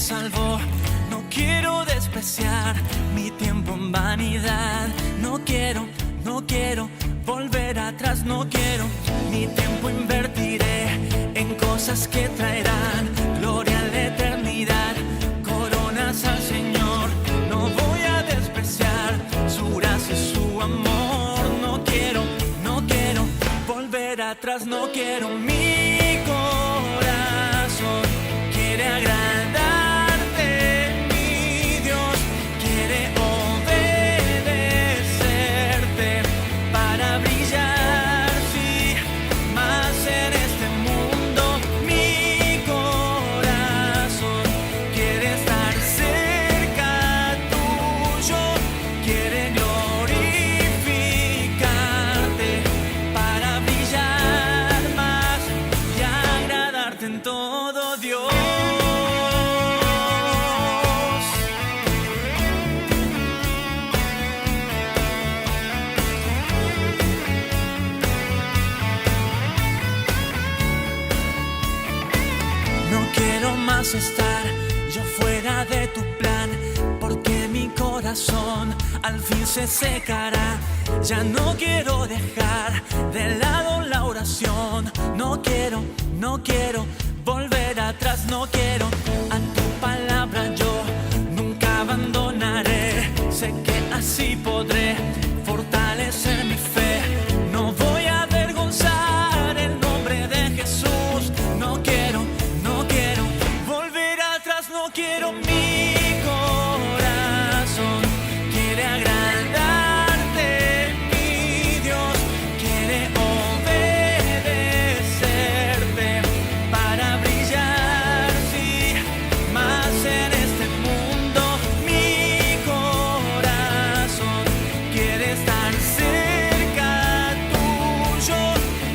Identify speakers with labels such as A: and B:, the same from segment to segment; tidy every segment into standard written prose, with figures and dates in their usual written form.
A: salvó. No quiero despreciar mi tiempo en vanidad. No quiero volver atrás. No quiero, mi tiempo invertiré en cosas que traerán gloria a la eternidad, coronas al Señor. No voy a despreciar su gracia y su amor. No quiero volver atrás. No quiero, mi corazón quiere agradarte, mi Dios quiere obedecerte para brillar, sí, más en este mundo. Mi corazón quiere estar cerca tuyo, quiere glorificarte para brillar más y agradarte en todo, Dios. No quiero más estar yo fuera de tu plan, porque mi corazón al fin se secará. Ya no quiero dejar de lado la oración. No quiero volver atrás. No quiero, a tu palabra yo nunca abandonaré. Sé que así podré fortalecer mi fe. No voy a avergonzar el nombre de Jesús. No quiero volver atrás. No quiero, mi corazón quiere agradarte, mi Dios quiere obedecerte para brillar, sí, más en este mundo. Mi corazón quiere estar cerca tuyo,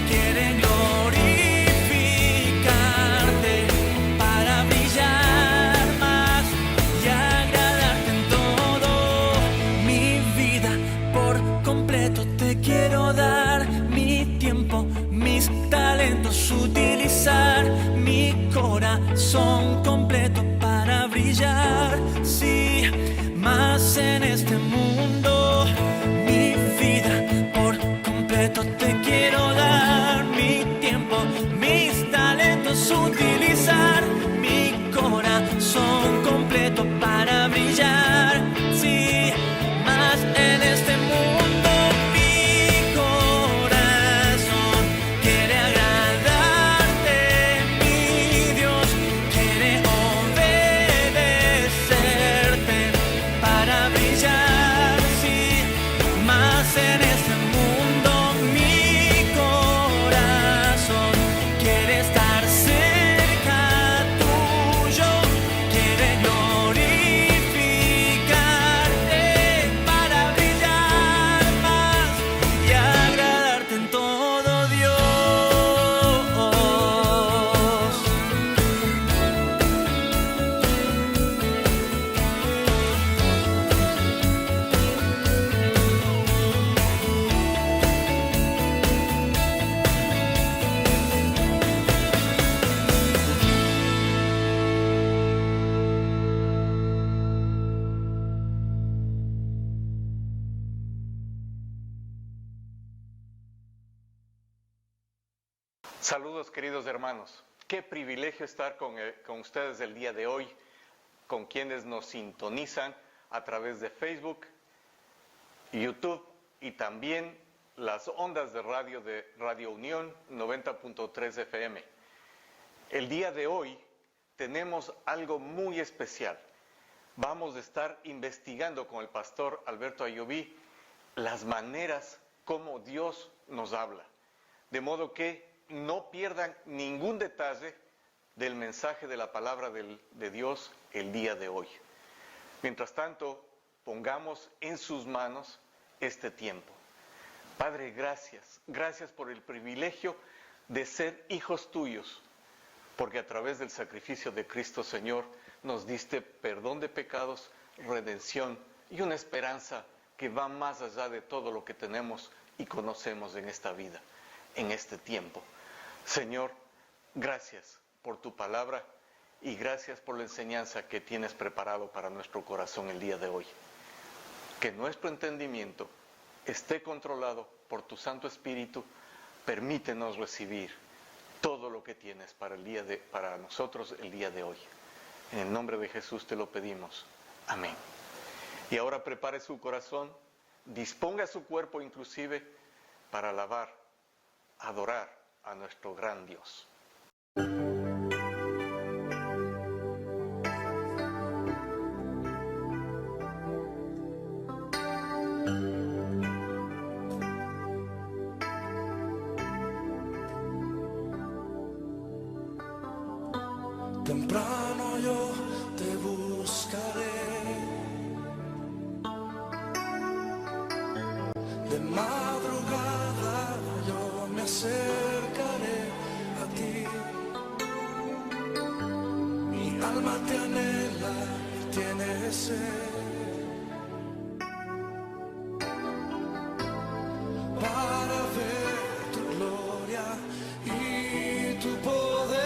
A: quiere glorificarte para brillar más y agradarte en todo. Mi vida por completo te quiero dar, mi tiempo, mis talentos utilizar, mi corazón completo para brillar, sí, más en este mundo. Mi vida por completo te quiero dar, mi tiempo, mis talentos utilizar, mi corazón completo para brillar, sí, más en este mundo. Mi corazón quiere agradarte, mi Dios quiere obedecerte para brillar, sí, más en este mundo. Mi corazón quiere estar cerca tuyo, quiere glorificarte para brillar más y agradarte en todo, Dios.
B: Saludos, queridos hermanos. Qué privilegio estar con ustedes el día de hoy, con quienes nos sintonizan a través de Facebook, YouTube y también las ondas de Radio Unión 90.3 FM. El día de hoy tenemos algo muy especial. Vamos a estar investigando con el pastor Alberto Ayubí las maneras como Dios nos habla, de modo que no pierdan ningún detalle del mensaje de la palabra de Dios el día de hoy. Mientras tanto, pongamos en sus manos este tiempo. Padre, gracias por el privilegio de ser hijos tuyos, porque a través del sacrificio de Cristo, Señor, nos diste perdón de pecados, redención y una esperanza que va más allá de todo lo que tenemos y conocemos en esta vida, en este tiempo. Señor, gracias por tu palabra y gracias por la enseñanza que tienes preparado para nuestro corazón el día de hoy. Que nuestro entendimiento esté controlado por tu Santo Espíritu. Permítenos recibir todo lo que tienes para nosotros el día de hoy. En el nombre de Jesús te lo pedimos. Amén. Y ahora prepare su corazón, disponga su cuerpo inclusive para alabar, adorar a nuestro gran Dios.
C: Temprano yo te buscaré, de madrugada yo me acercaré a ti. Mi alma te anhela y tiene sed para ver tu gloria y tu poder.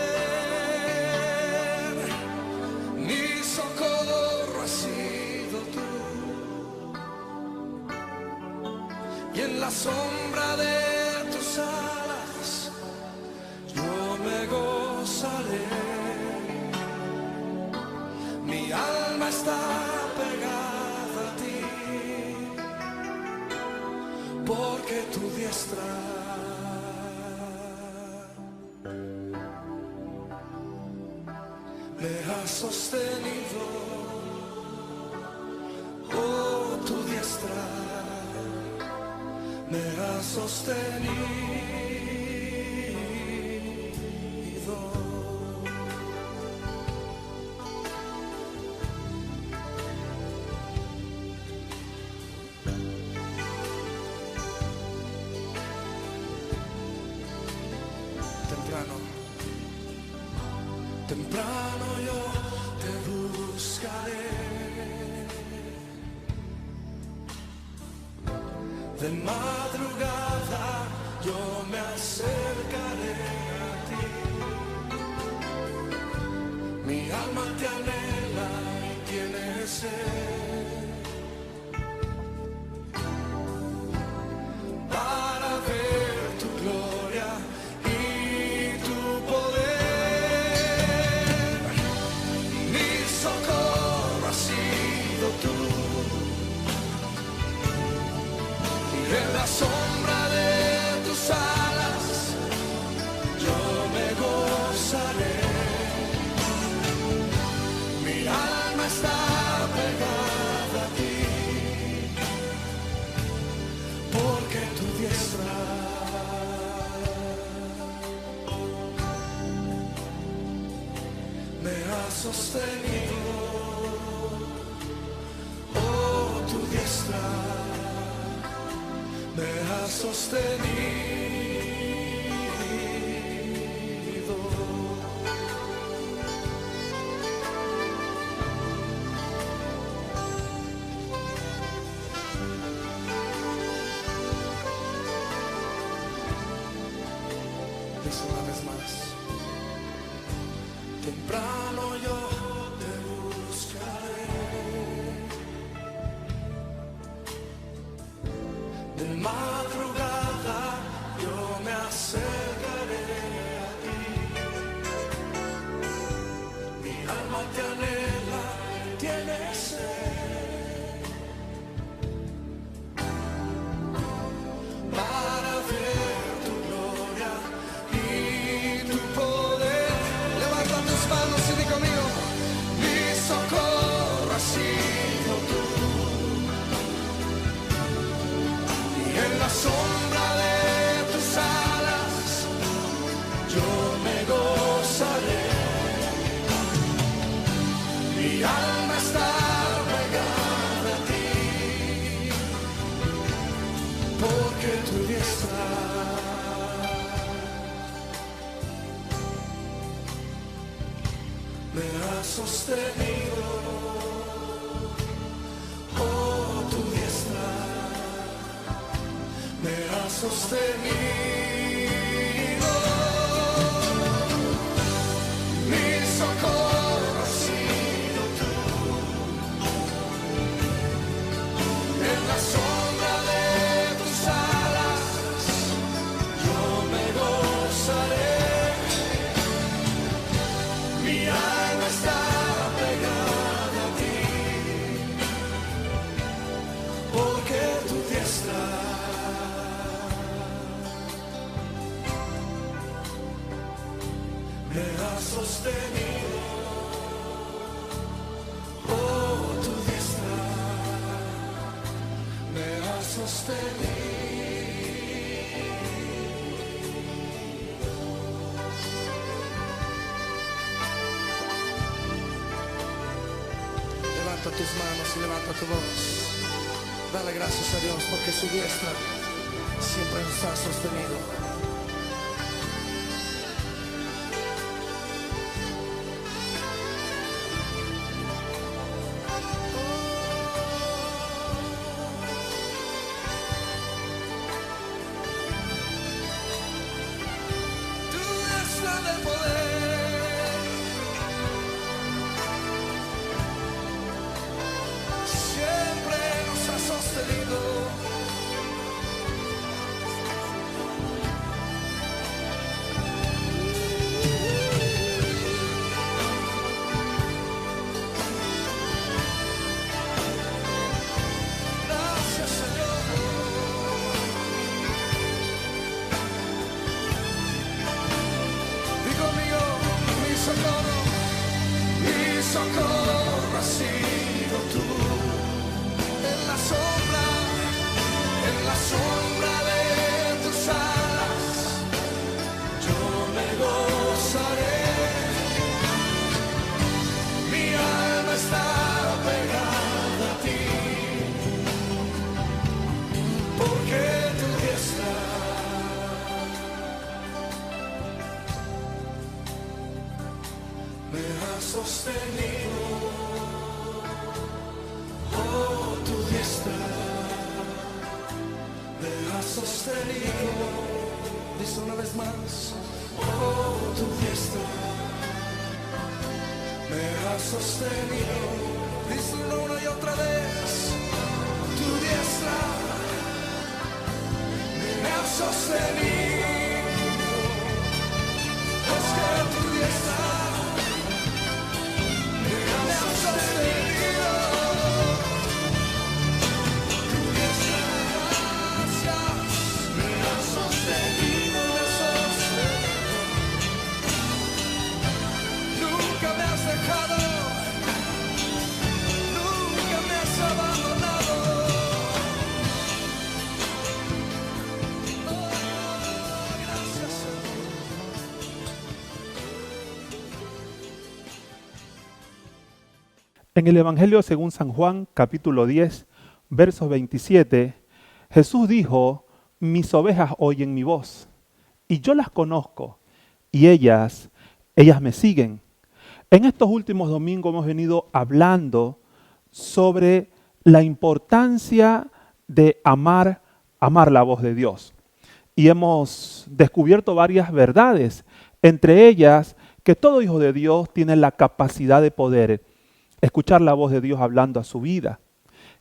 C: Y en la sombra de tus alas yo me gozaré. Mi alma está pegada a ti, porque tu diestra me ha sostenido. Oh, tu diestra me ha sostenido. Temprano yo te buscaré, de madrugada yo me acercaré a ti. Mi alma te anhela y tiene sed para ver tu gloria y tu poder. Mi socorro ha sido tú, y en la sombra de tus alas yo me gozaré. Mi alma está pegada a ti, porque tu diestra me ha sostenido. Oh, tu diestra me ha sostenido. Dice una vez más: temprano yo te buscaré, de madrugada yo me acercaré a ti. Mi alma te anhela, tiene sed para ver tu gloria y tu poder. Levanta tus manos y di conmigo: mi socorro ha sido tú, y en la sombra de tus alas yo me gozaré. Mi alma está pegada a ti, porque tu diestra me ha sostenido. Oh, tu diestra me ha sostenido. Mi socorro sostenido. Oh, tu diestra me ha sostenido. Levanta tus manos y levanta tu voz. Dale gracias a Dios porque su diestra siempre nos ha sostenido. Tu diestra de poder siempre nos ha sostenido. Gracias, Señor. Di conmigo, mi socorro ha sido tú. En la sombra de tus alas, yo me gozaré. Mi alma está pegada a ti, porque tu diestra me ha sostenido. Oh, tu diestra me ha sostenido. Dice una vez más. Oh, tu diestra me ha sostenido. Díselo una y otra vez. Tu diestra me ha sostenido. Es que tu diestra me ha sostenido. Tu diestra, gracias, me ha sostenido, me ha sostenido. Nunca me has dejado, nunca me has abandonado. Oh, gracias, Señor.
D: En el Evangelio según San Juan, capítulo 10, verso 27, Jesús dijo: mis ovejas oyen mi voz, y yo las conozco, y ellas me siguen. En estos últimos domingos hemos venido hablando sobre la importancia de amar la voz de Dios. Y hemos descubierto varias verdades, entre ellas que todo hijo de Dios tiene la capacidad de poder escuchar la voz de Dios hablando a su vida,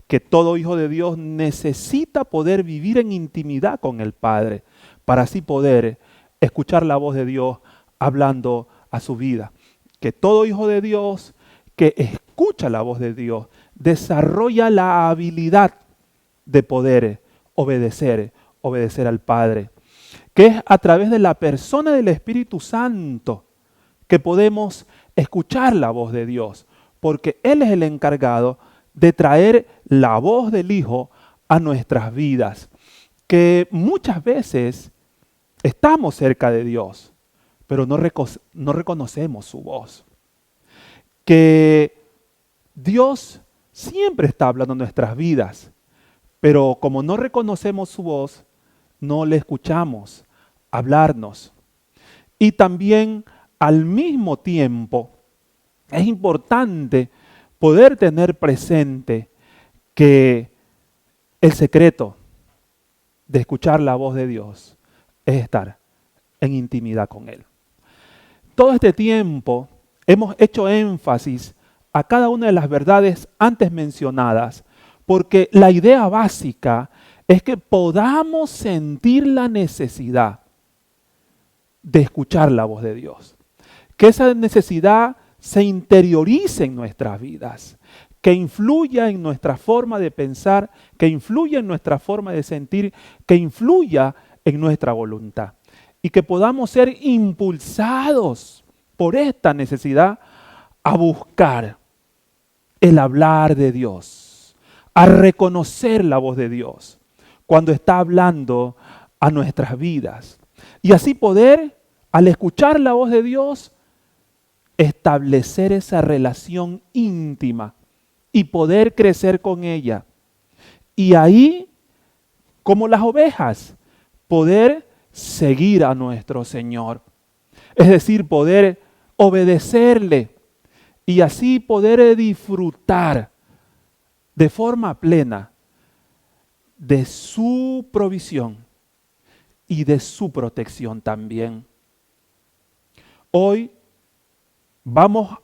D: que todo hijo de Dios necesita poder vivir en intimidad con el Padre para así poder escuchar la voz de Dios hablando a su vida, que todo hijo de Dios que escucha la voz de Dios desarrolla la habilidad de poder obedecer al Padre, que es a través de la persona del Espíritu Santo que podemos escuchar la voz de Dios, porque Él es el encargado de traer la voz del Hijo a nuestras vidas, que muchas veces estamos cerca de Dios, pero no reconocemos su voz. Que Dios siempre está hablando en nuestras vidas, pero como no reconocemos su voz, no le escuchamos hablarnos. Y también al mismo tiempo es importante poder tener presente que el secreto de escuchar la voz de Dios es estar en intimidad con Él. Todo este tiempo hemos hecho énfasis a cada una de las verdades antes mencionadas, porque la idea básica es que podamos sentir la necesidad de escuchar la voz de Dios. Que esa necesidad se interiorice en nuestras vidas, que influya en nuestra forma de pensar, que influya en nuestra forma de sentir, que influya en nuestra voluntad. Y que podamos ser impulsados por esta necesidad a buscar el hablar de Dios, a reconocer la voz de Dios cuando está hablando a nuestras vidas. Y así poder, al escuchar la voz de Dios, establecer esa relación íntima y poder crecer con ella. Y ahí, como las ovejas, poder seguir a nuestro Señor. Es decir, poder obedecerle y así poder disfrutar de forma plena de su provisión y de su protección también. Hoy vamos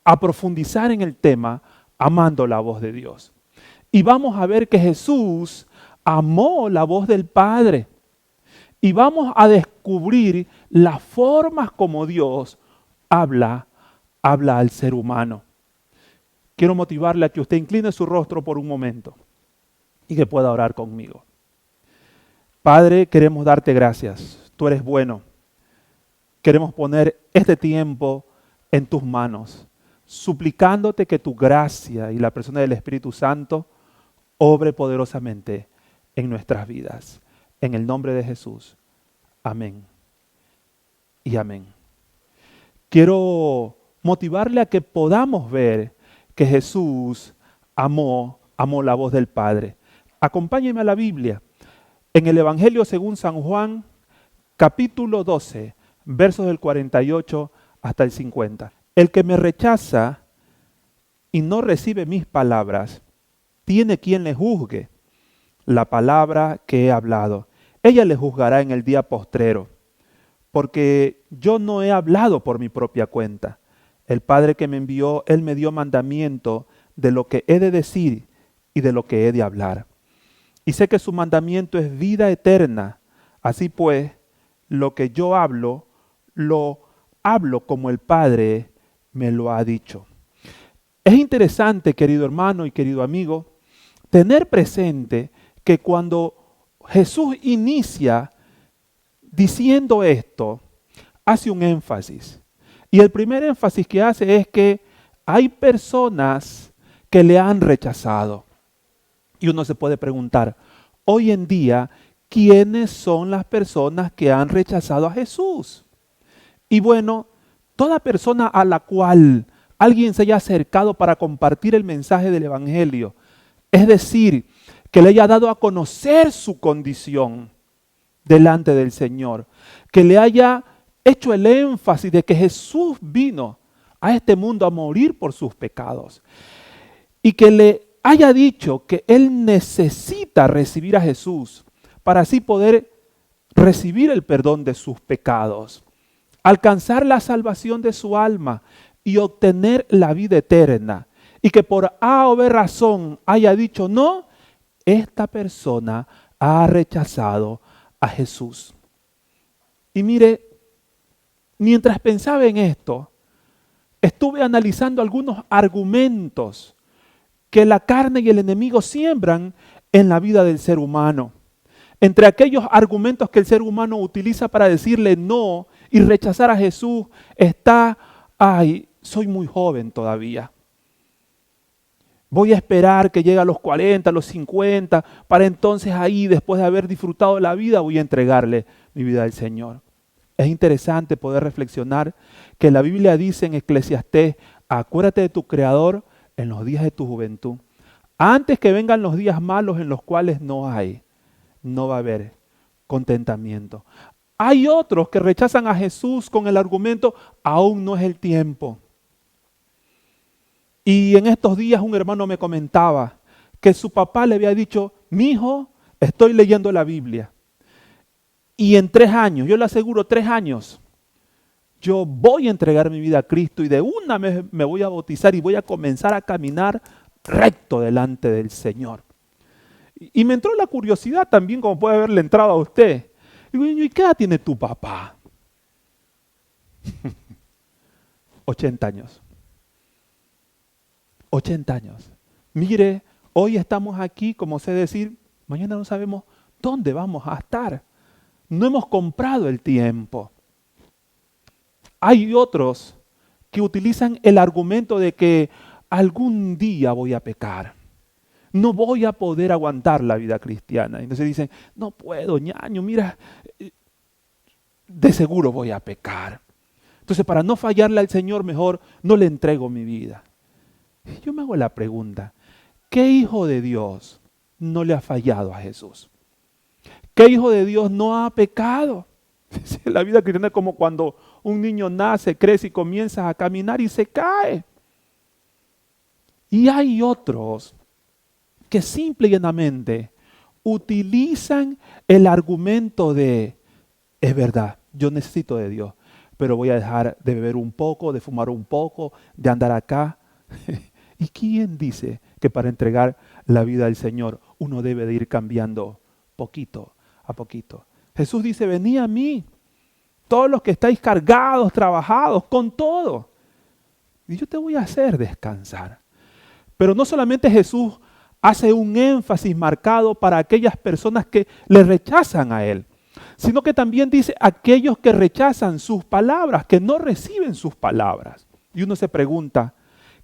D: a profundizar en el tema amando la voz de Dios. Y vamos a ver que Jesús amó la voz del Padre. Y vamos a descubrir las formas como Dios habla al ser humano. Quiero motivarle a que usted incline su rostro por un momento y que pueda orar conmigo. Padre, queremos darte gracias. Tú eres bueno. Queremos poner este tiempo en tus manos, suplicándote que tu gracia y la persona del Espíritu Santo obre poderosamente en nuestras vidas. En el nombre de Jesús. Amén. Y amén. Quiero motivarle a que podamos ver que Jesús amó la voz del Padre. Acompáñeme a la Biblia. En el Evangelio según San Juan, capítulo 12, versos del 48 hasta el 50. El que me rechaza y no recibe mis palabras, tiene quien le juzgue la palabra que he hablado. Ella le juzgará en el día postrero, porque yo no he hablado por mi propia cuenta. El Padre que me envió, Él me dio mandamiento de lo que he de decir y de lo que he de hablar. Y sé que su mandamiento es vida eterna. Así pues, lo que yo hablo, lo hablo como el Padre me lo ha dicho. Es interesante, querido hermano y querido amigo, tener presente que cuando Jesús inicia diciendo esto, hace un énfasis. Y el primer énfasis que hace es que hay personas que le han rechazado. Y uno se puede preguntar, hoy en día, ¿quiénes son las personas que han rechazado a Jesús? Y bueno, toda persona a la cual alguien se haya acercado para compartir el mensaje del Evangelio, es decir, que le haya dado a conocer su condición delante del Señor, que le haya hecho el énfasis de que Jesús vino a este mundo a morir por sus pecados y que le haya dicho que él necesita recibir a Jesús para así poder recibir el perdón de sus pecados, alcanzar la salvación de su alma y obtener la vida eterna, y que por A o B razón haya dicho no, esta persona ha rechazado a Jesús. Y mire, mientras pensaba en esto, estuve analizando algunos argumentos que la carne y el enemigo siembran en la vida del ser humano. Entre aquellos argumentos que el ser humano utiliza para decirle no y rechazar a Jesús está, soy muy joven todavía. Voy a esperar que llegue a los 40, a los 50, para entonces ahí, después de haber disfrutado de la vida, voy a entregarle mi vida al Señor. Es interesante poder reflexionar que la Biblia dice en Eclesiastés, acuérdate de tu Creador en los días de tu juventud, antes que vengan los días malos en los cuales no va a haber contentamiento. Hay otros que rechazan a Jesús con el argumento, aún no es el tiempo. Y en estos días un hermano me comentaba que su papá le había dicho, mijo, estoy leyendo la Biblia. Y en 3 años, yo le aseguro 3 años, yo voy a entregar mi vida a Cristo y de una vez me voy a bautizar y voy a comenzar a caminar recto delante del Señor. Y me entró la curiosidad también, como puede haberle entrado a usted. Digo, ¿y qué edad tiene tu papá? 80 años. 80 años. Mire, hoy estamos aquí, como sé decir, mañana no sabemos dónde vamos a estar. No hemos comprado el tiempo. Hay otros que utilizan el argumento de que algún día voy a pecar. No voy a poder aguantar la vida cristiana. Entonces dicen, no puedo, ñaño, mira, de seguro voy a pecar. Entonces, para no fallarle al Señor, mejor no le entrego mi vida. Yo me hago la pregunta, ¿qué hijo de Dios no le ha fallado a Jesús? ¿Qué hijo de Dios no ha pecado? La vida cristiana es como cuando un niño nace, crece y comienza a caminar y se cae. Y hay otros que simple y llanamente utilizan el argumento de, es verdad, yo necesito de Dios, pero voy a dejar de beber un poco, de fumar un poco, de andar acá. ¿Y quién dice que para entregar la vida al Señor uno debe de ir cambiando poquito a poquito? Jesús dice, venid a mí, todos los que estáis cargados, trabajados, con todo. Y yo te voy a hacer descansar. Pero no solamente Jesús hace un énfasis marcado para aquellas personas que le rechazan a Él, sino que también dice aquellos que rechazan sus palabras, que no reciben sus palabras. Y uno se pregunta,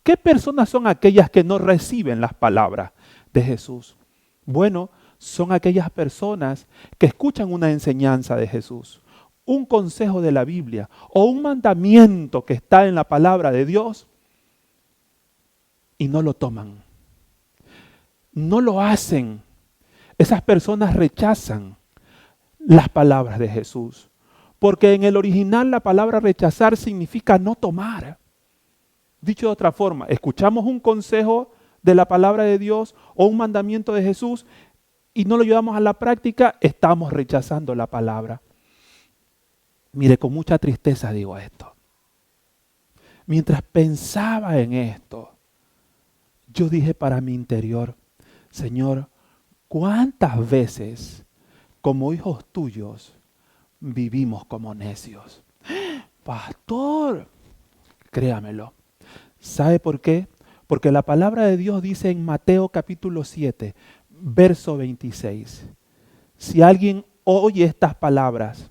D: ¿qué personas son aquellas que no reciben las palabras de Jesús? Bueno, son aquellas personas que escuchan una enseñanza de Jesús, un consejo de la Biblia o un mandamiento que está en la palabra de Dios y no lo toman. No lo hacen. Esas personas rechazan las palabras de Jesús. Porque en el original la palabra rechazar significa no tomar. Dicho de otra forma, escuchamos un consejo de la palabra de Dios o un mandamiento de Jesús y no lo llevamos a la práctica, estamos rechazando la palabra. Mire, con mucha tristeza digo esto. Mientras pensaba en esto, yo dije para mi interior, Señor, ¿cuántas veces como hijos tuyos vivimos como necios? Pastor, créamelo. ¿Sabe por qué? Porque la palabra de Dios dice en Mateo capítulo 7, verso 26. Si alguien oye estas palabras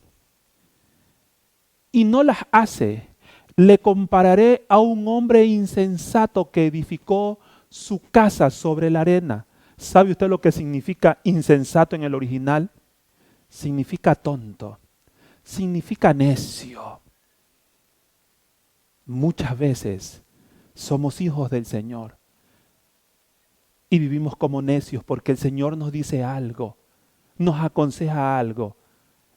D: y no las hace, le compararé a un hombre insensato que edificó su casa sobre la arena. ¿Sabe usted lo que significa insensato en el original? Significa tonto, significa necio. Muchas veces somos hijos del Señor y vivimos como necios porque el Señor nos dice algo, nos aconseja algo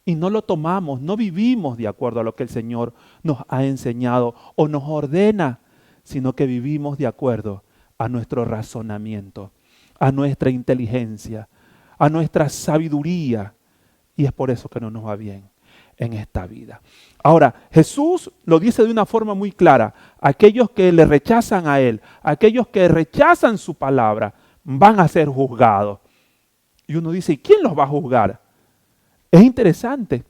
D: y no lo tomamos, no vivimos de acuerdo a lo que el Señor nos ha enseñado o nos ordena, sino que vivimos de acuerdo a nuestro razonamiento, a nuestra inteligencia, a nuestra sabiduría, y es por eso que no nos va bien en esta vida. Ahora, Jesús lo dice de una forma muy clara, aquellos que le rechazan a Él, aquellos que rechazan su palabra, van a ser juzgados. Y uno dice, ¿y quién los va a juzgar? Es interesante.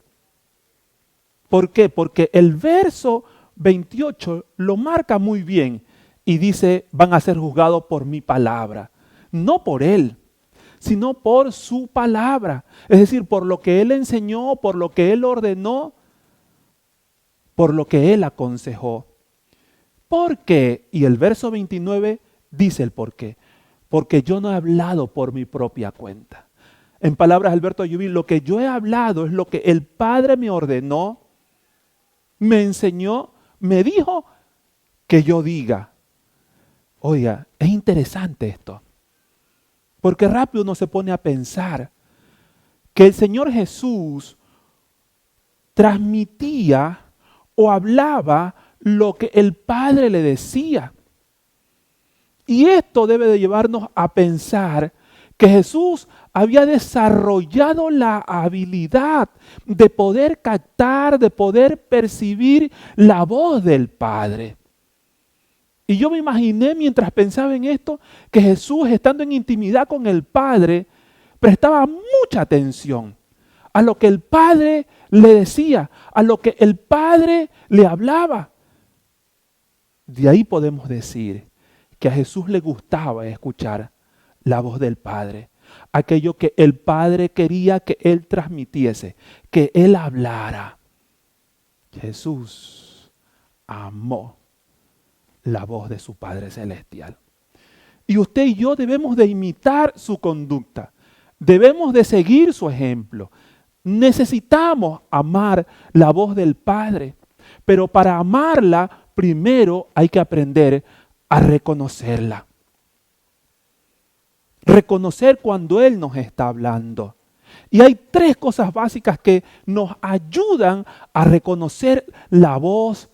D: ¿Por qué? Porque el verso 28 lo marca muy bien y dice, van a ser juzgados por mi palabra. No por Él, sino por su palabra. Es decir, por lo que Él enseñó, por lo que Él ordenó, por lo que Él aconsejó. ¿Por qué? Y el verso 29 dice el por qué. Porque yo no he hablado por mi propia cuenta. En palabras de Alberto Ayubí, lo que yo he hablado es lo que el Padre me ordenó, me enseñó, me dijo que yo diga. Oiga, es interesante esto. Porque rápido uno se pone a pensar que el Señor Jesús transmitía o hablaba lo que el Padre le decía. Y esto debe de llevarnos a pensar que Jesús había desarrollado la habilidad de poder captar, de poder percibir la voz del Padre. Y yo me imaginé mientras pensaba en esto que Jesús, estando en intimidad con el Padre, prestaba mucha atención a lo que el Padre le decía, a lo que el Padre le hablaba. De ahí podemos decir que a Jesús le gustaba escuchar la voz del Padre, aquello que el Padre quería que Él transmitiese, que Él hablara. Jesús amó la voz de su Padre Celestial. Y usted y yo debemos de imitar su conducta. Debemos de seguir su ejemplo. Necesitamos amar la voz del Padre. Pero para amarla, primero hay que aprender a reconocerla. Reconocer cuando Él nos está hablando. Y hay 3 cosas básicas que nos ayudan a reconocer la voz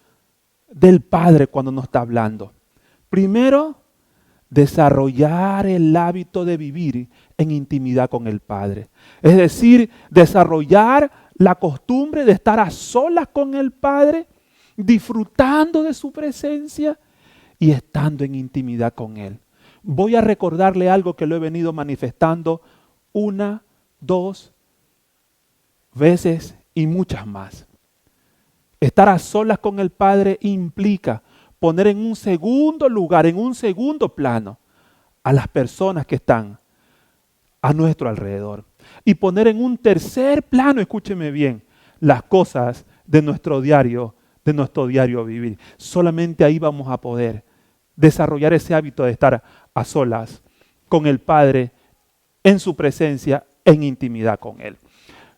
D: del Padre cuando nos está hablando. Primero, desarrollar el hábito de vivir en intimidad con el Padre. Es decir, desarrollar la costumbre de estar a solas con el Padre, disfrutando de su presencia y estando en intimidad con Él. Voy a recordarle algo que lo he venido manifestando 1, 2 veces y muchas más. Estar a solas con el Padre implica poner en un segundo lugar, en un segundo plano, a las personas que están a nuestro alrededor. Y poner en un tercer plano, escúcheme bien, las cosas de nuestro diario vivir. Solamente ahí vamos a poder desarrollar ese hábito de estar a solas con el Padre, en su presencia, en intimidad con Él.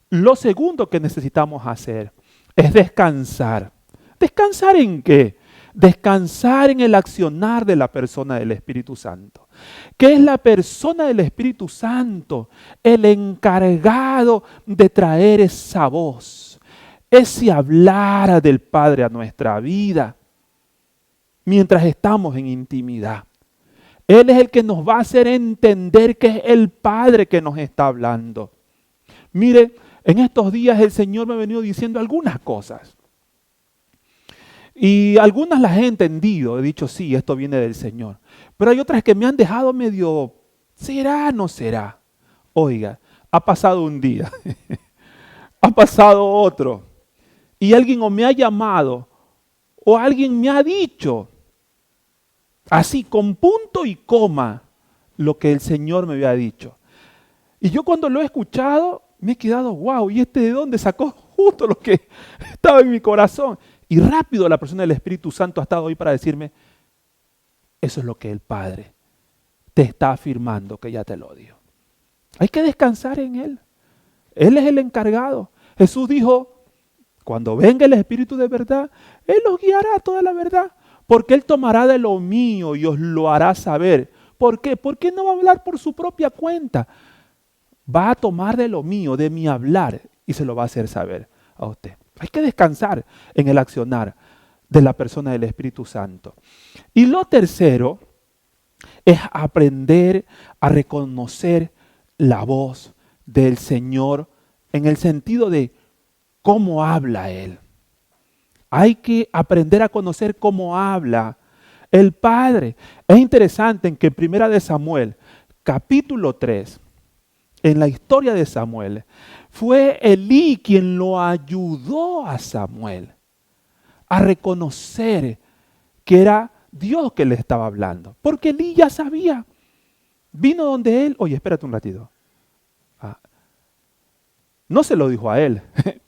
D: Lo segundo que necesitamos hacer es descansar. ¿Descansar en qué? Descansar en el accionar de la persona del Espíritu Santo. ¿Qué es la persona del Espíritu Santo? El encargado de traer esa voz, ese hablar del Padre a nuestra vida mientras estamos en intimidad. Él es el que nos va a hacer entender que es el Padre que nos está hablando. Mire, en estos días el Señor me ha venido diciendo algunas cosas. Y algunas las he entendido, he dicho, sí, esto viene del Señor. Pero hay otras que me han dejado medio, ¿será o no será? Oiga, ha pasado un día, ha pasado otro. Y alguien o me ha llamado, o alguien me ha dicho, así con punto y coma, lo que el Señor me había dicho. Y yo cuando lo he escuchado, me he quedado, wow, ¿y este de dónde sacó justo lo que estaba en mi corazón? Y rápido la persona del Espíritu Santo ha estado ahí para decirme, eso es lo que el Padre te está afirmando que ya te lo dio. Hay que descansar en Él. Él es el encargado. Jesús dijo, cuando venga el Espíritu de verdad, Él os guiará a toda la verdad. Porque Él tomará de lo mío y os lo hará saber. ¿Por qué? Porque no va a hablar por su propia cuenta. Va a tomar de lo mío, de mi hablar, y se lo va a hacer saber a usted. Hay que descansar en el accionar de la persona del Espíritu Santo. Y lo tercero es aprender a reconocer la voz del Señor en el sentido de cómo habla Él. Hay que aprender a conocer cómo habla el Padre. Es interesante en que en 1 Samuel, capítulo 3, en la historia de Samuel, fue Elí quien lo ayudó a Samuel a reconocer que era Dios que le estaba hablando. Porque Elí ya sabía. Vino donde él, oye, espérate un ratito. No se lo dijo a él,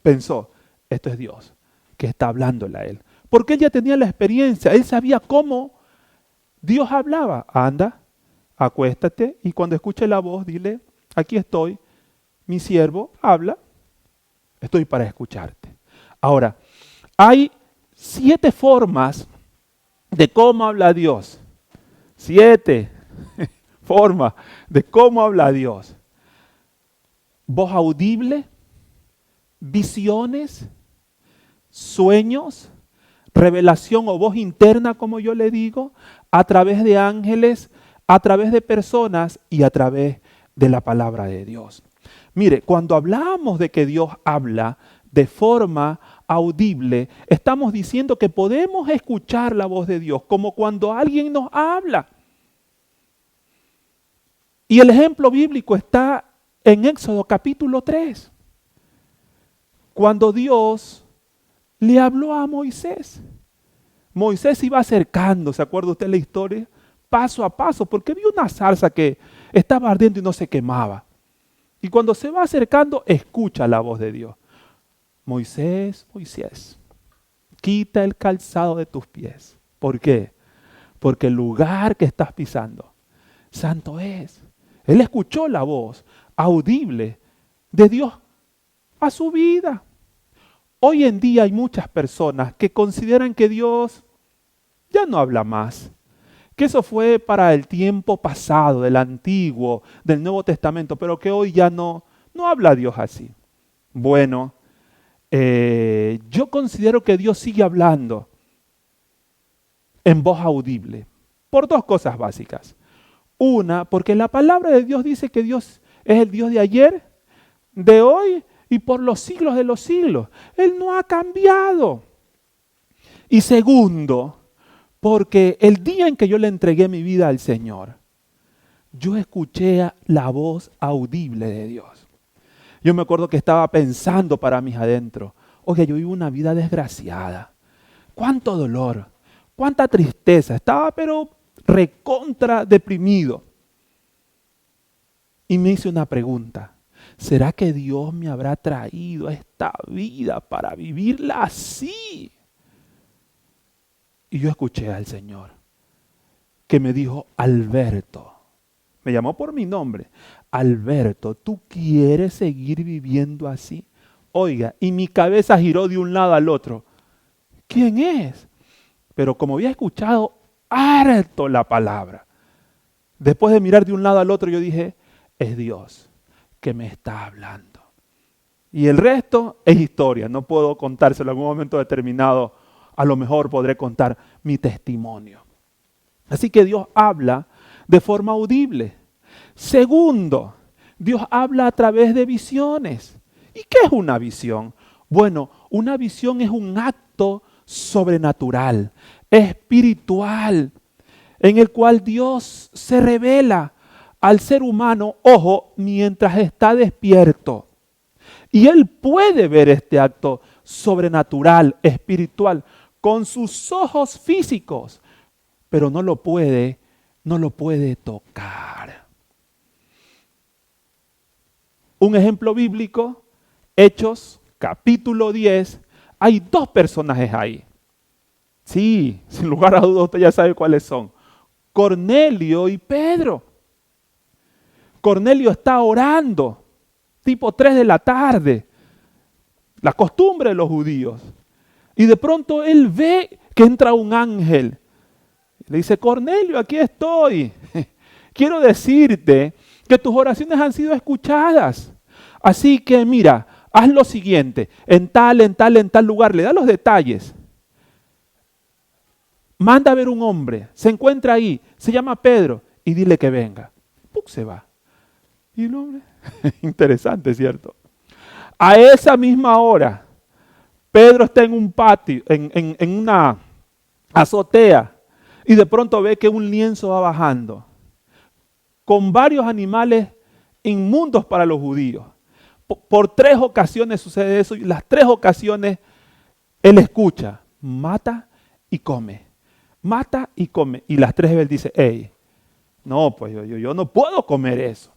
D: pensó, esto es Dios que está hablándole a él. Porque él ya tenía la experiencia, él sabía cómo Dios hablaba. Anda, acuéstate y cuando escuche la voz dile, aquí estoy, mi siervo habla, estoy para escucharte. Ahora, hay 7 formas de cómo habla Dios. 7 formas de cómo habla Dios. Voz audible, visiones, sueños, revelación o voz interna, como yo le digo, a través de ángeles, a través de personas y a través de la palabra de Dios. Mire, cuando hablamos de que Dios habla de forma audible, estamos diciendo que podemos escuchar la voz de Dios como cuando alguien nos habla. Y el ejemplo bíblico está en Éxodo capítulo 3, cuando Dios le habló a Moisés. Moisés iba acercando, ¿se acuerda usted la historia? Paso a paso, porque vio una zarza que estaba ardiendo y no se quemaba. Y cuando se va acercando, escucha la voz de Dios. Moisés, Moisés. quita el calzado de tus pies. ¿Por qué? Porque el lugar que estás pisando, santo es. Él escuchó la voz audible de Dios a su vida. Hoy en día hay muchas personas que consideran que Dios ya no habla más, que eso fue para el tiempo pasado, del Antiguo, del Nuevo Testamento, pero que hoy ya no habla Dios así. Bueno, yo considero que Dios sigue hablando en voz audible, por dos cosas básicas. Una, porque la palabra de Dios dice que Dios es el Dios de ayer, de hoy y por los siglos de los siglos. Él no ha cambiado. Y segundo, porque el día en que yo le entregué mi vida al Señor, yo escuché la voz audible de Dios. Yo me acuerdo que estaba pensando para mis adentros, oye, yo vivo una vida desgraciada. Cuánto dolor, cuánta tristeza. Estaba pero recontra deprimido. Y me hice una pregunta. ¿Será que Dios me habrá traído a esta vida para vivirla así? Y yo escuché al Señor que me dijo, Alberto, me llamó por mi nombre, Alberto, ¿tú quieres seguir viviendo así? Oiga, y mi cabeza giró de un lado al otro. ¿Quién es? Pero como había escuchado harto la palabra, después de mirar de un lado al otro, yo dije, es Dios que me está hablando. Y el resto es historia, no puedo contárselo en algún momento determinado. A lo mejor podré contar mi testimonio. Así que Dios habla de forma audible. Segundo, Dios habla a través de visiones. ¿Y qué es una visión? Bueno, una visión es un acto sobrenatural, espiritual, en el cual Dios se revela al ser humano, ojo, mientras está despierto. Y él puede ver este acto sobrenatural, espiritual, con sus ojos físicos, pero no lo puede tocar. Un ejemplo bíblico, Hechos, capítulo 10, hay dos personajes ahí. Sí, sin lugar a dudas usted ya sabe cuáles son. Cornelio y Pedro. Cornelio está orando, tipo 3 de la tarde, la costumbre de los judíos. Y de pronto él ve que entra un ángel. Le dice, Cornelio, aquí estoy. Quiero decirte que tus oraciones han sido escuchadas. Así que mira, haz lo siguiente, en tal lugar, le da los detalles. Manda a ver un hombre, se encuentra ahí, se llama Pedro, y dile que venga. ¡Puc! Se va. Y el hombre, interesante, ¿cierto? A esa misma hora, Pedro está en un patio, en una azotea, y de pronto ve que un lienzo va bajando, con varios animales inmundos para los judíos. Por 3 ocasiones sucede eso, y las 3 ocasiones él escucha, mata y come, mata y come. Y las 3 veces él dice, hey, no, pues yo no puedo comer eso.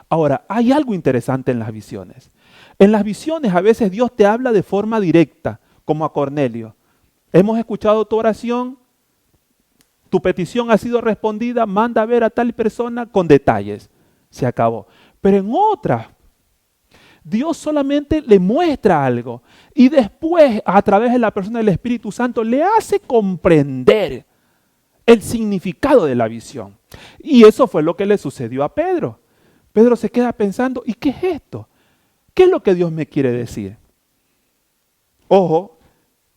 D: Ahora, hay algo interesante en las visiones. En las visiones a veces Dios te habla de forma directa, como a Cornelio. Hemos escuchado tu oración, tu petición ha sido respondida, manda a ver a tal persona con detalles. Se acabó. Pero en otras, Dios solamente le muestra algo y después, a través de la persona del Espíritu Santo, le hace comprender el significado de la visión. Y eso fue lo que le sucedió a Pedro. Pedro se queda pensando, ¿y qué es esto? ¿Qué es lo que Dios me quiere decir? Ojo,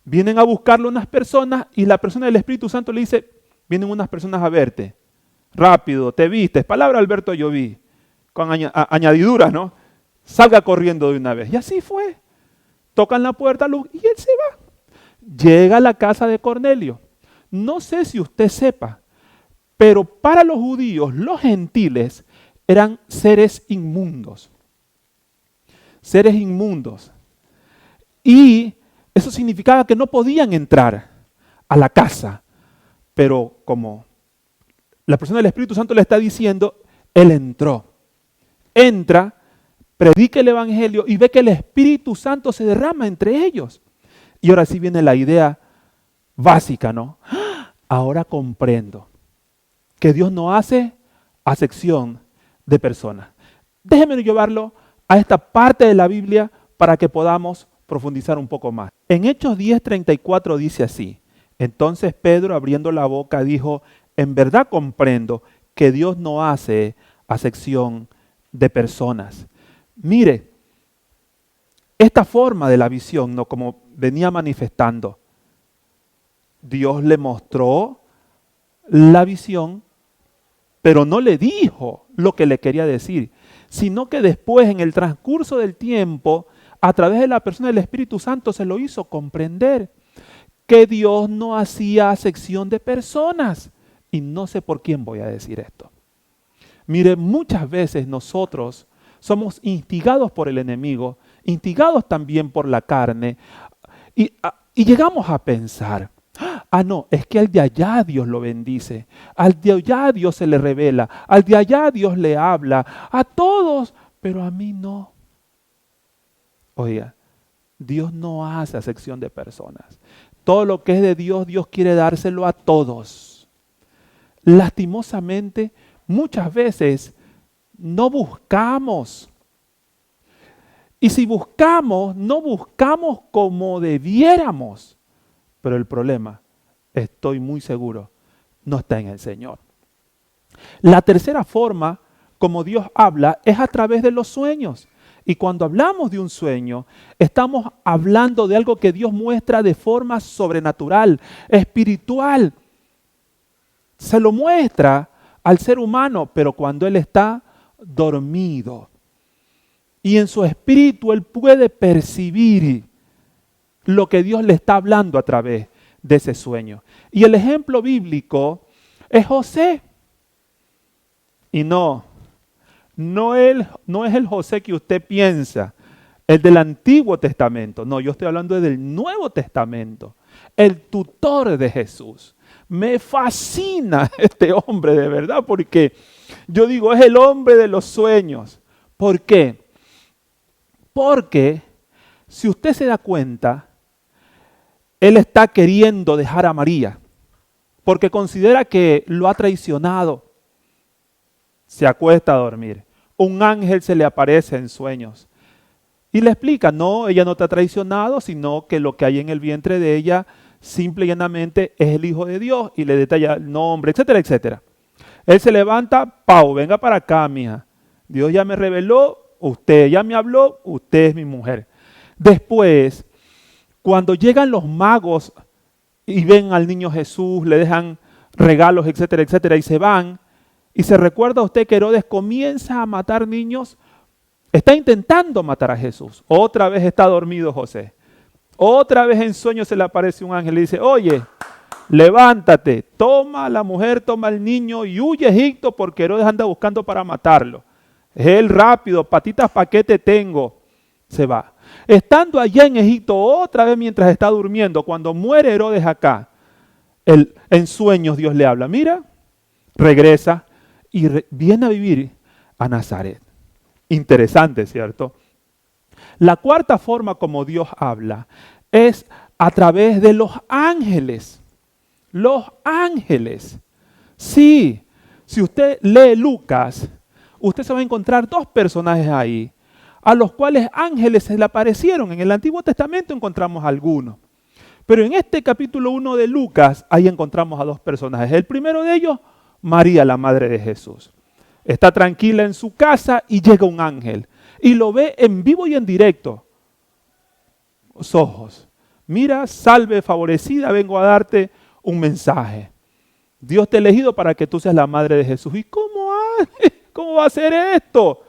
D: vienen a buscarlo unas personas y la persona del Espíritu Santo le dice, vienen unas personas a verte. Rápido, te vistes. Palabra Alberto yo vi. Con añadiduras, ¿no? Salga corriendo de una vez. Y así fue. Tocan la puerta y él se va. Llega a la casa de Cornelio. No sé si usted sepa, pero para los judíos, los gentiles eran seres inmundos. Seres inmundos. Y eso significaba que no podían entrar a la casa. Pero como la persona del Espíritu Santo le está diciendo, él entró. Entra, predica el Evangelio y ve que el Espíritu Santo se derrama entre ellos. Y ahora sí viene la idea básica, ¿no? Ahora comprendo que Dios no hace acepción de personas. Déjenme llevarlo a esta parte de la Biblia para que podamos profundizar un poco más. En Hechos 10:34 dice así: entonces Pedro, abriendo la boca, dijo, en verdad comprendo que Dios no hace acepción de personas. Mire, esta forma de la visión, ¿no?, como venía manifestando, Dios le mostró la visión, pero no le dijo lo que le quería decir, sino que después, en el transcurso del tiempo, a través de la persona del Espíritu Santo, se lo hizo comprender que Dios no hacía acepción de personas. Y no sé por quién voy a decir esto. Mire, muchas veces nosotros somos instigados por el enemigo, instigados también por la carne, y llegamos a pensar, no, es que al de allá Dios lo bendice, al de allá Dios se le revela, al de allá Dios le habla, a todos, pero a mí no. Oiga, Dios no hace acepción de personas. Todo lo que es de Dios, Dios quiere dárselo a todos. Lastimosamente, muchas veces no buscamos. Y si buscamos, no buscamos como debiéramos. Pero el problema, estoy muy seguro, no está en el Señor. La tercera forma como Dios habla es a través de los sueños. Y cuando hablamos de un sueño, estamos hablando de algo que Dios muestra de forma sobrenatural, espiritual. Se lo muestra al ser humano, pero cuando él está dormido. Y en su espíritu él puede percibir lo que Dios le está hablando a través de ese sueño. Y el ejemplo bíblico es José. Y no es el José que usted piensa, el del Antiguo Testamento. No, yo estoy hablando del Nuevo Testamento, el tutor de Jesús. Me fascina este hombre de verdad, porque yo digo, es el hombre de los sueños. ¿Por qué? Porque si usted se da cuenta, él está queriendo dejar a María, porque considera que lo ha traicionado. Se acuesta a dormir. Un ángel se le aparece en sueños y le explica, no, ella no te ha traicionado, sino que lo que hay en el vientre de ella simple y llanamente es el Hijo de Dios, y le detalla el nombre, etcétera, etcétera. Él se levanta, Pau, venga para acá, mija. Dios ya me reveló, usted ya me habló, usted es mi mujer. Después, cuando llegan los magos y ven al niño Jesús, le dejan regalos, etcétera, etcétera, y se van, y se recuerda a usted que Herodes comienza a matar niños, está intentando matar a Jesús. Otra vez está dormido José. Otra vez en sueños se le aparece un ángel y le dice, oye, levántate, toma a la mujer, toma al niño y huye a Egipto porque Herodes anda buscando para matarlo. Él rápido, patitas pa' qué te tengo, se va. Estando allá en Egipto, otra vez mientras está durmiendo, cuando muere Herodes acá, en sueños Dios le habla, mira, regresa y viene a vivir a Nazaret. Interesante, ¿cierto? La cuarta forma como Dios habla es a través de los ángeles. Los ángeles. Sí, si usted lee Lucas, usted se va a encontrar dos personajes ahí, a los cuales ángeles se le aparecieron. En el Antiguo Testamento encontramos algunos. Pero en este capítulo 1 de Lucas, ahí encontramos a dos personajes. El primero de ellos, María, la madre de Jesús. Está tranquila en su casa y llega un ángel. Y lo ve en vivo y en directo. Los ojos. Mira, salve favorecida, vengo a darte un mensaje. Dios te ha elegido para que tú seas la madre de Jesús. ¿Y cómo va a ser esto?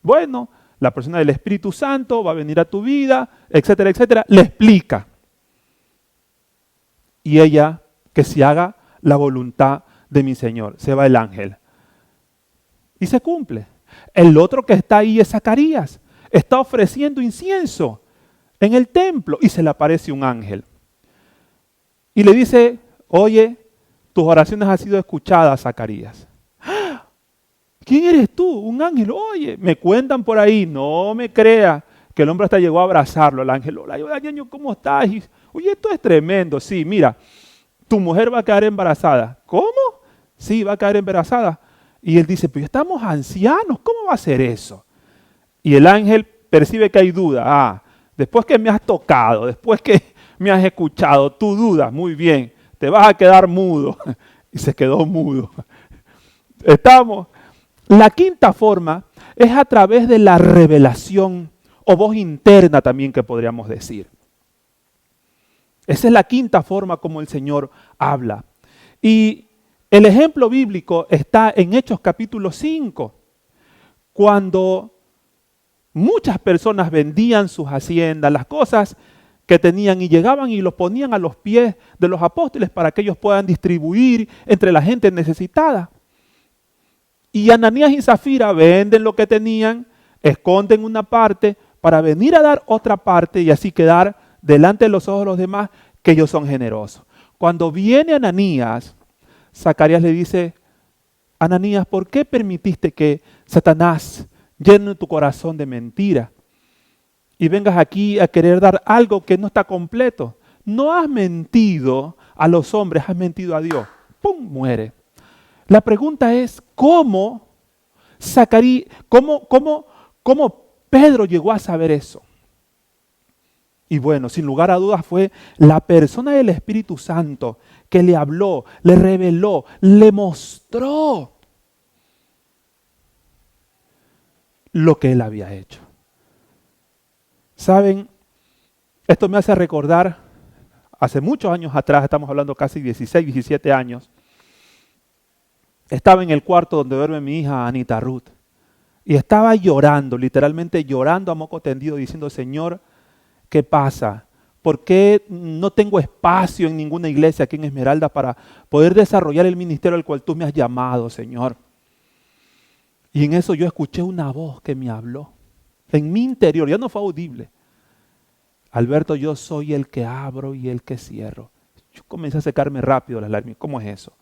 D: Bueno, la persona del Espíritu Santo va a venir a tu vida, etcétera, etcétera. Le explica. Y ella, que se haga la voluntad de mi Señor. Se va el ángel. Y se cumple. El otro que está ahí es Zacarías. Está ofreciendo incienso en el templo y se le aparece un ángel. Y le dice, oye, tus oraciones han sido escuchadas, Zacarías. ¿Quién eres tú? Un ángel. Oye, me cuentan por ahí, no me crea, que el hombre hasta llegó a abrazarlo, el ángel. Hola, ñaño, ¿cómo estás? Y, oye, esto es tremendo. Sí, mira, tu mujer va a quedar embarazada. ¿Cómo? Sí, va a quedar embarazada. Y él dice, pero estamos ancianos, ¿cómo va a ser eso? Y el ángel percibe que hay duda. Después que me has tocado, después que me has escuchado, tú dudas, muy bien, te vas a quedar mudo. Y se quedó mudo. Estamos. La quinta forma es a través de la revelación o voz interna también que podríamos decir. Esa es la quinta forma como el Señor habla. Y el ejemplo bíblico está en Hechos capítulo 5, cuando muchas personas vendían sus haciendas, las cosas que tenían y llegaban y los ponían a los pies de los apóstoles para que ellos puedan distribuir entre la gente necesitada. Y Ananías y Zafira venden lo que tenían, esconden una parte para venir a dar otra parte y así quedar delante de los ojos de los demás que ellos son generosos. Cuando viene Ananías, Zacarías le dice, Ananías, ¿por qué permitiste que Satanás llene tu corazón de mentira y vengas aquí a querer dar algo que no está completo? No has mentido a los hombres, has mentido a Dios. ¡Pum! Muere. La pregunta es, ¿cómo Pedro llegó a saber eso? Y bueno, sin lugar a dudas fue la persona del Espíritu Santo que le habló, le reveló, le mostró lo que él había hecho. ¿Saben? Esto me hace recordar, hace muchos años atrás, estamos hablando casi 16, 17 años, estaba en el cuarto donde duerme mi hija Anita Ruth y estaba llorando, literalmente llorando a moco tendido, diciendo, Señor, ¿qué pasa? ¿Por qué no tengo espacio en ninguna iglesia aquí en Esmeralda para poder desarrollar el ministerio al cual tú me has llamado, Señor? Y en eso yo escuché una voz que me habló en mi interior, ya no fue audible. Alberto, yo soy el que abro y el que cierro. Yo comencé a secarme rápido las lágrimas. ¿Cómo es eso?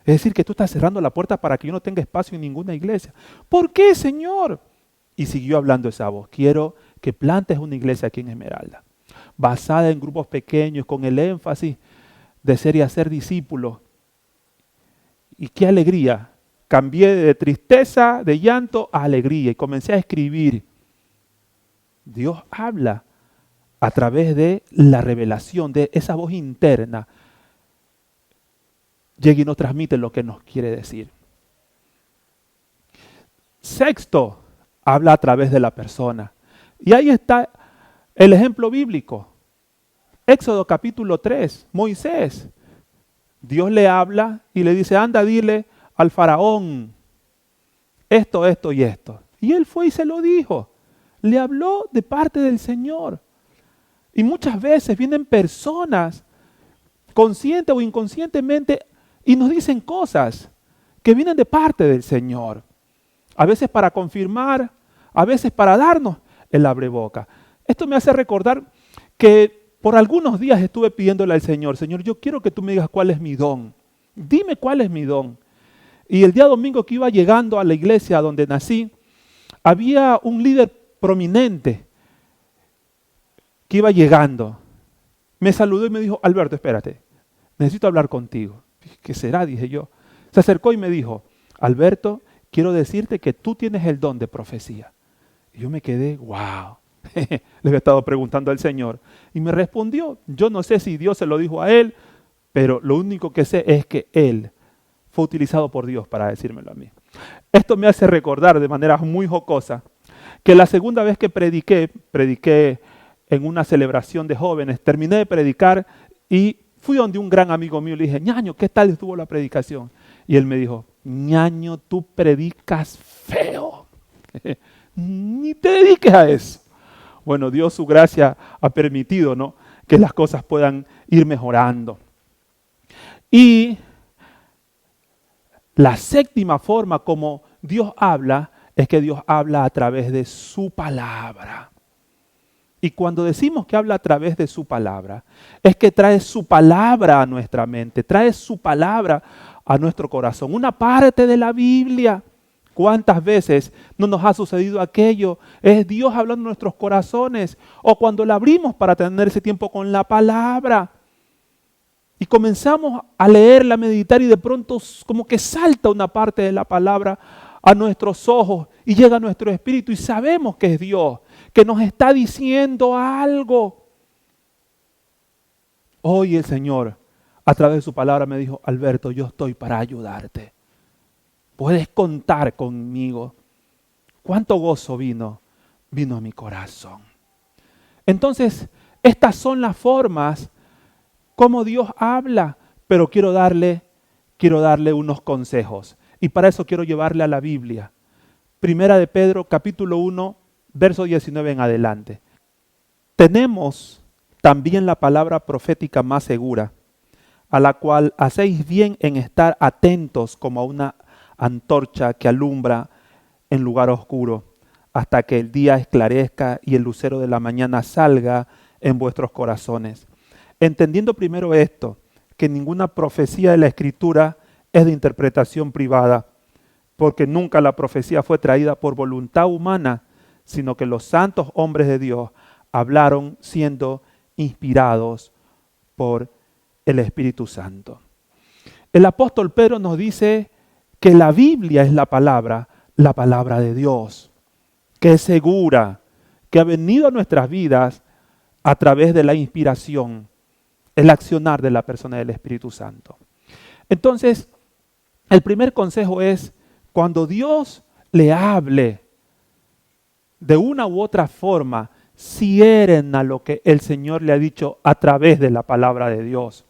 D: Es decir, que tú estás cerrando la puerta para que yo no tenga espacio en ninguna iglesia. ¿Por qué, Señor? Y siguió hablando esa voz. Quiero que plantes una iglesia aquí en Esmeralda, basada en grupos pequeños, con el énfasis de ser y hacer discípulos. Y qué alegría. Cambié de tristeza, de llanto, a alegría y comencé a escribir. Dios habla a través de la revelación, de esa voz interna. Llega y nos transmite lo que nos quiere decir. Sexto, habla a través de la persona. Y ahí está el ejemplo bíblico. Éxodo capítulo 3, Moisés. Dios le habla y le dice, anda, dile al faraón esto, esto y esto. Y él fue y se lo dijo. Le habló de parte del Señor. Y muchas veces vienen personas, consciente o inconscientemente, y nos dicen cosas que vienen de parte del Señor. A veces para confirmar, a veces para darnos el abreboca. Esto me hace recordar que por algunos días estuve pidiéndole al Señor, Señor, yo quiero que tú me digas cuál es mi don. Dime cuál es mi don. Y el día domingo que iba llegando a la iglesia donde nací, había un líder prominente que iba llegando. Me saludó y me dijo, Alberto, espérate, necesito hablar contigo. ¿Qué será? Dije yo. Se acercó y me dijo, Alberto, quiero decirte que tú tienes el don de profecía. Y yo me quedé, wow. Le había estado preguntando al Señor. Y me respondió, yo no sé si Dios se lo dijo a él, pero lo único que sé es que él fue utilizado por Dios para decírmelo a mí. Esto me hace recordar de manera muy jocosa que la segunda vez que prediqué en una celebración de jóvenes, terminé de predicar y fui donde un gran amigo mío, le dije, ñaño, ¿qué tal estuvo la predicación? Y él me dijo, ñaño, tú predicas feo. Ni te dediques a eso. Bueno, Dios su gracia ha permitido, ¿no?, que las cosas puedan ir mejorando. Y la séptima forma como Dios habla es que Dios habla a través de su palabra. Y cuando decimos que habla a través de su palabra, es que trae su palabra a nuestra mente, trae su palabra a nuestro corazón. Una parte de la Biblia. ¿Cuántas veces no nos ha sucedido aquello? Es Dios hablando en nuestros corazones. O cuando la abrimos para tener ese tiempo con la palabra. Y comenzamos a leerla, a meditar y de pronto como que salta una parte de la palabra a nuestros ojos y llega a nuestro espíritu y sabemos que es Dios, que nos está diciendo algo. Hoy el Señor, a través de su palabra, me dijo: Alberto, yo estoy para ayudarte. Puedes contar conmigo. ¿Cuánto gozo vino a mi corazón? Entonces, estas son las formas como Dios habla, pero quiero darle unos consejos. Y para eso quiero llevarle a la Biblia. Primera de Pedro, capítulo 1, verso 19 en adelante. Tenemos también la palabra profética más segura, a la cual hacéis bien en estar atentos como a una antorcha que alumbra en lugar oscuro, hasta que el día esclarezca y el lucero de la mañana salga en vuestros corazones. Entendiendo primero esto, que ninguna profecía de la Escritura es de interpretación privada, porque nunca la profecía fue traída por voluntad humana, sino que los santos hombres de Dios hablaron siendo inspirados por el Espíritu Santo. El apóstol Pedro nos dice que la Biblia es la palabra de Dios, que es segura, que ha venido a nuestras vidas a través de la inspiración, el accionar de la persona del Espíritu Santo. Entonces, el primer consejo es: cuando Dios le hable de una u otra forma, cierren a lo que el Señor le ha dicho a través de la palabra de Dios.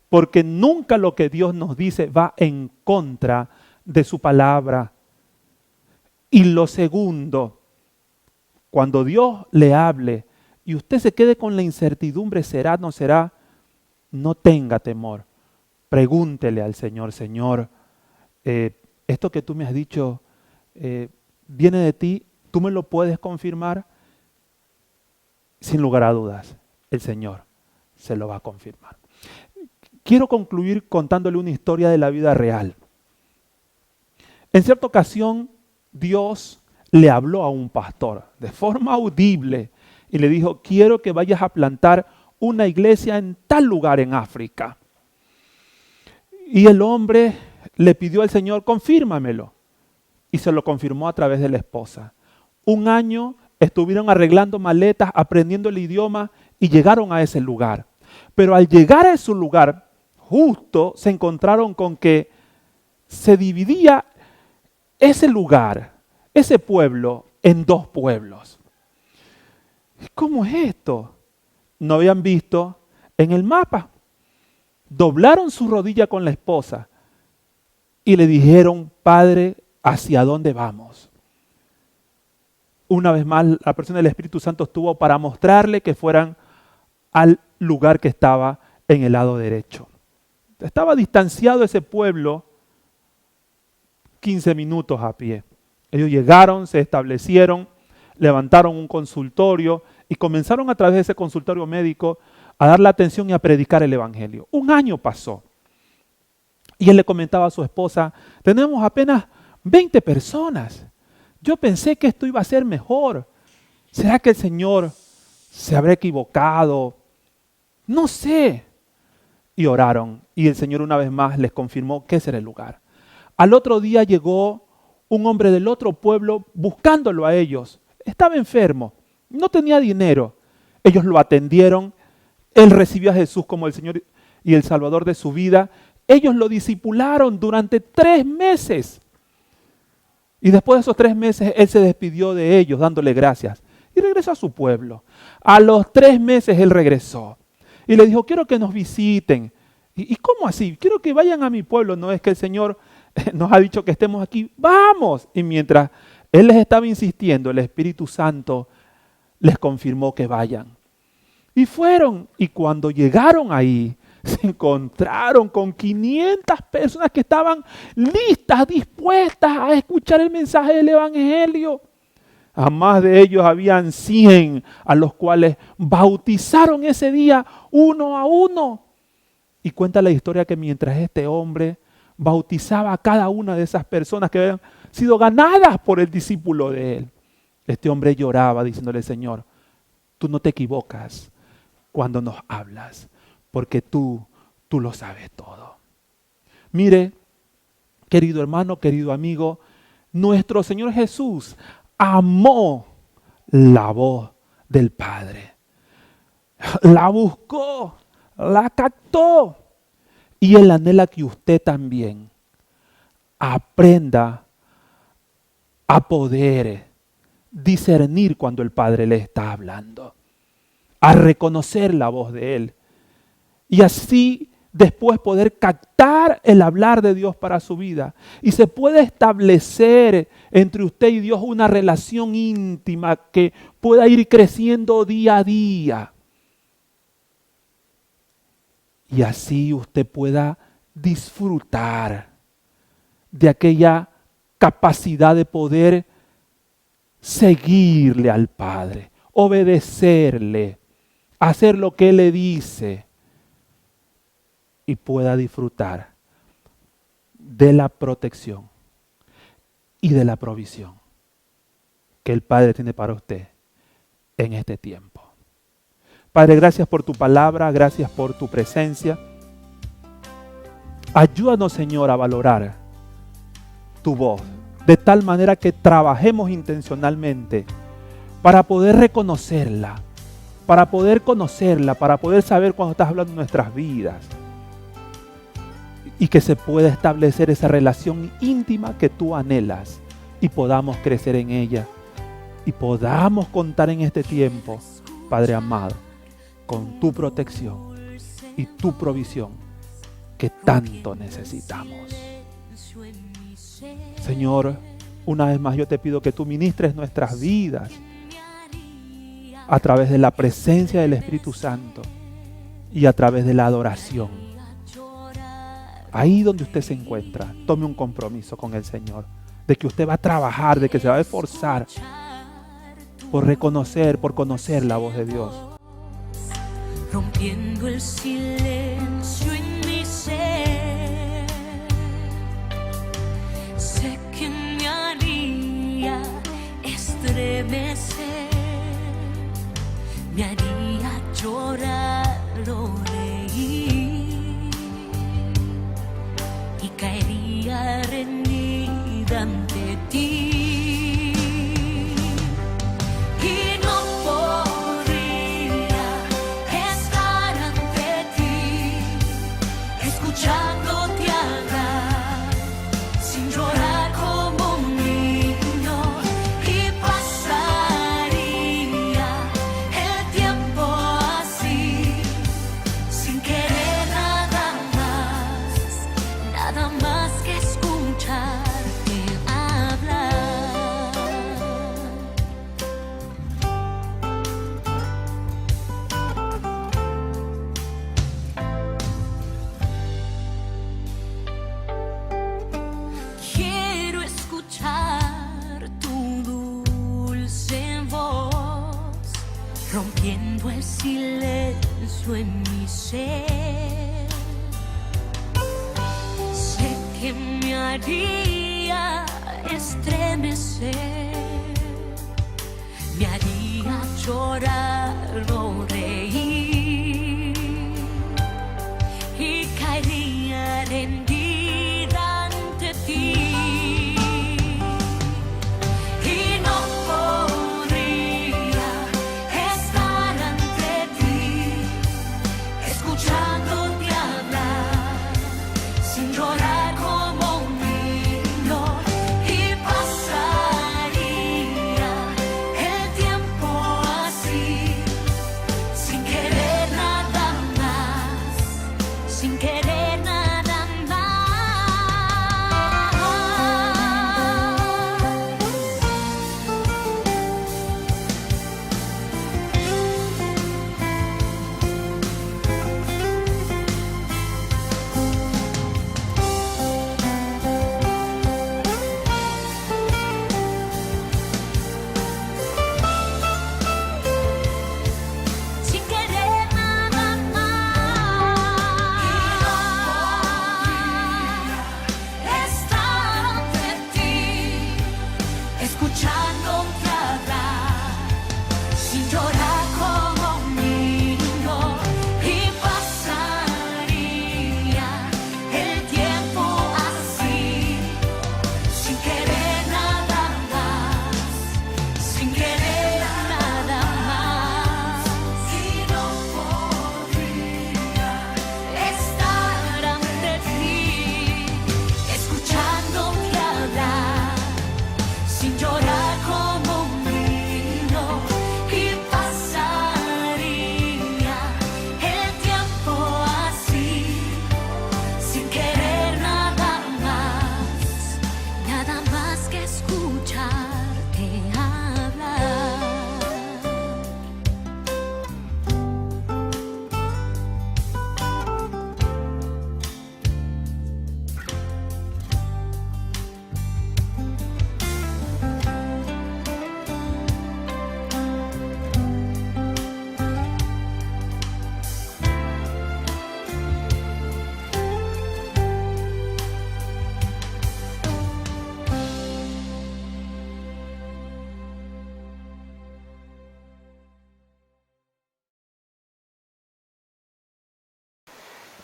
D: Porque nunca lo que Dios nos dice va en contra de su palabra. Y lo segundo, cuando Dios le hable y usted se quede con la incertidumbre, ¿será, no será? No tenga temor. Pregúntele al Señor: Señor, esto que tú me has dicho viene de ti, ¿tú me lo puedes confirmar? Sin lugar a dudas, el Señor se lo va a confirmar. Quiero concluir contándole una historia de la vida real. En cierta ocasión, Dios le habló a un pastor de forma audible y le dijo: quiero que vayas a plantar una iglesia en tal lugar en África. Y el hombre le pidió al Señor: confírmamelo. Y se lo confirmó a través de la esposa. Un año estuvieron arreglando maletas, aprendiendo el idioma y llegaron a ese lugar. Pero al llegar a ese lugar, justo se encontraron con que se dividía ese lugar, ese pueblo, en dos pueblos. ¿Cómo es esto? No habían visto en el mapa. Doblaron su rodilla con la esposa y le dijeron: Padre, ¿hacia dónde vamos? Una vez más, la persona del Espíritu Santo estuvo para mostrarle que fueran al lugar que estaba en el lado derecho. Estaba distanciado ese pueblo 15 minutos a pie. Ellos llegaron, se establecieron, levantaron un consultorio y comenzaron a través de ese consultorio médico a dar la atención y a predicar el Evangelio. Un año pasó y él le comentaba a su esposa: tenemos apenas 20 personas. Yo pensé que esto iba a ser mejor. ¿Será que el Señor se habrá equivocado? No sé. Y oraron y el Señor una vez más les confirmó que ese era el lugar. Al otro día llegó un hombre del otro pueblo buscándolo a ellos. Estaba enfermo, no tenía dinero. Ellos lo atendieron. Él recibió a Jesús como el Señor y el Salvador de su vida. Ellos lo discipularon durante 3 meses. Y después de esos 3 meses, él se despidió de ellos dándole gracias. Y regresó a su pueblo. A los 3 meses él regresó. Y le dijo: quiero que nos visiten. ¿Y cómo así? Quiero que vayan a mi pueblo. No es que el Señor nos ha dicho que estemos aquí. ¡Vamos! Y mientras él les estaba insistiendo, el Espíritu Santo les confirmó que vayan. Y fueron. Y cuando llegaron ahí, se encontraron con 500 personas que estaban listas, dispuestas a escuchar el mensaje del Evangelio. A más de ellos habían 100 a los cuales bautizaron ese día uno a uno. Y cuenta la historia que mientras este hombre bautizaba a cada una de esas personas que habían sido ganadas por el discípulo de él, este hombre lloraba diciéndole: Señor, tú no te equivocas cuando nos hablas, porque tú tú lo sabes todo. Mire, querido hermano, querido amigo, nuestro Señor Jesús amó la voz del Padre. La buscó, la captó. Y Él anhela que usted también aprenda a poder discernir cuando el Padre le está hablando, a reconocer la voz de Él y así después poder captar el hablar de Dios para su vida. Y se puede establecer entre usted y Dios una relación íntima que pueda ir creciendo día a día. Y así usted pueda disfrutar de aquella capacidad de poder seguirle al Padre, obedecerle, hacer lo que Él le dice y pueda disfrutar de la protección y de la provisión que el Padre tiene para usted en este tiempo. Padre, gracias por tu palabra, gracias por tu presencia. Ayúdanos, Señor, a valorar tu voz, de tal manera que trabajemos intencionalmente para poder reconocerla, para poder conocerla, para poder saber cuando estás hablando en nuestras vidas y que se pueda establecer esa relación íntima que tú anhelas y podamos crecer en ella y podamos contar en este tiempo, Padre amado, con tu protección y tu provisión que tanto necesitamos. Señor, una vez más yo te pido que tú ministres nuestras vidas a través de la presencia del Espíritu Santo y a través de la adoración. Ahí donde usted se encuentra, tome un compromiso con el Señor, de que usted va a trabajar, de que se va a esforzar por reconocer, por conocer la voz de Dios.
A: Rompiendo el silencio en mi ser, sé que me haría estremecer, me haría llorar o reír y caería rendida ante ti. Escuchándote hablar, sin llorar como un niño, y pasaría el tiempo así, sin querer nada más que escucharte hablar. Quiero escuchar tu dulce voz, rompiendo el silencio en mi ser. Sé que me haría estremecer, me haría llorar o reír y caería rendida ante ti. Y no podría estar ante ti, escuchándote hablar, sin llorar como un niño, y pasaría el tiempo así,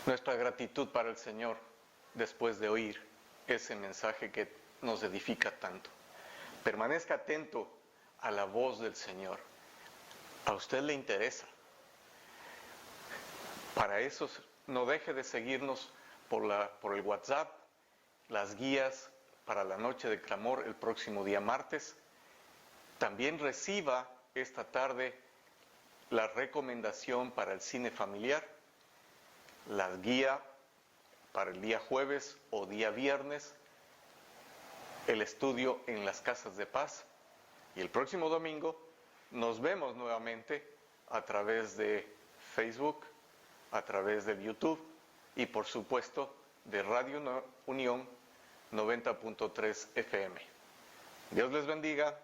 B: Nuestra gratitud para el Señor después de oír ese mensaje que nos edifica tanto. Permanezca atento a la voz del Señor. A usted le interesa. Para eso no deje de seguirnos por el WhatsApp, las guías para la noche de clamor el próximo día martes. También reciba esta tarde la recomendación para el cine familiar, la guía para el día jueves o día viernes, el estudio en las casas de paz, y el próximo domingo nos vemos nuevamente a través de Facebook, a través de YouTube y por supuesto de Radio Unión 90.3 FM. Dios les bendiga.